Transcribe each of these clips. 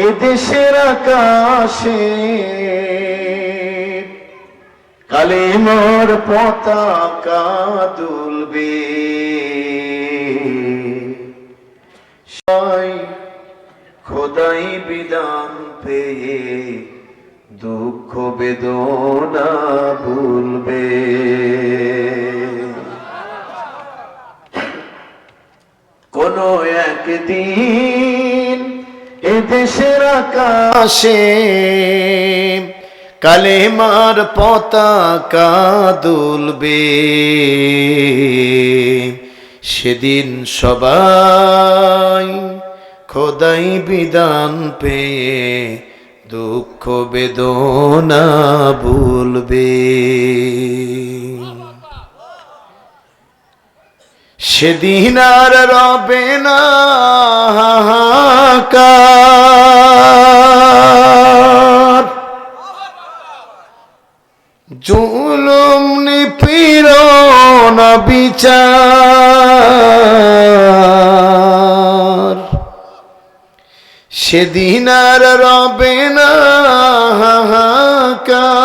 এদেশের আকাশে কালেমার পতাকা দুলবে, খোদাই বিধান পেয়ে দুঃখ বেদনা ভুলবে। কোন একদিন এদেশের আকাশে কালেমার পতাকা দুলবে, সেদিন সবাই খোদাই বিধান পেয়ে দুঃখ বেদনা ভুলবে। সেদিন আর রবে না হাহাকার, জুলুম নিপীড়ন বিচার। সেদিন আর রবে না হাহাকার,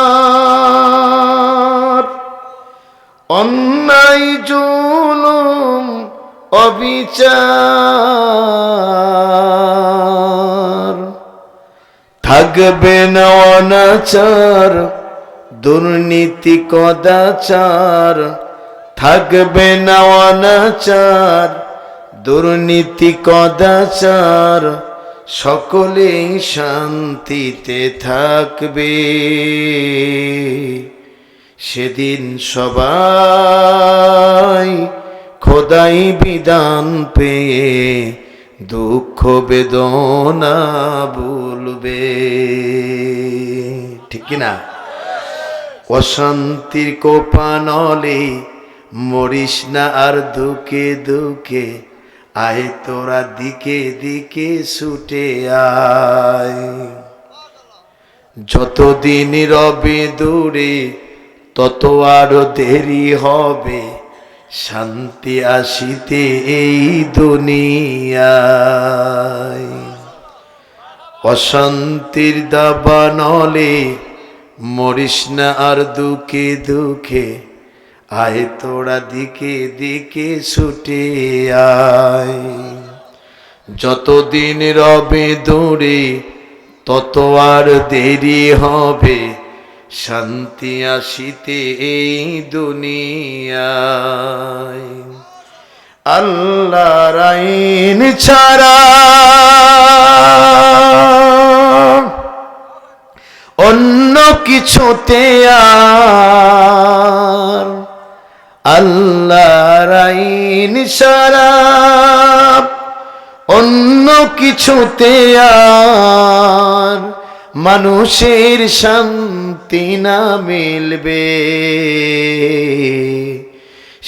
অন্যায় জুলুম অবিচার। থাকবে না অনাচার দুর্নীতি কদাচার, থাকবে না অনাচার দুর্নীতি কদাচার। সকলেই শান্তিতে থাকবে, সেদিন সবাই খোদাই বিধান পেয়ে দুঃখ বেদনা ভুলবে। ঠিক কিনা? অশান্তির কোপানলে মরিস না আর দুঃখে দুঃখে, আয় তোরা দিকে দিকে ছুটে আয়। যতদিন রবে দূরে তত আরো দেরি হবে শান্তি আসিতে এই দুনিয়ায়। অশান্তির দাবানলে মরিস না আর দুঃখে দুঃখে, আয় তোরা দিকে দিকে ছুটে আয়। যতদিন রবে দূরে তত আর দেরি হবে শান্তি আসিতে এই দুনিয়ায়। আল্লাহর আইন ছাড়া অন্য কিছুতে আর, আল্লাহর আইন ছাড়া অন্য কিছুতে আর মানুষের শান্তি না মিলবে।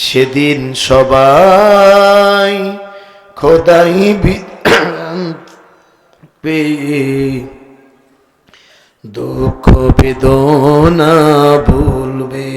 সেদিন সবাই খোদাই বিধান পেয়ে দুঃখ বেদনা ভুলবে।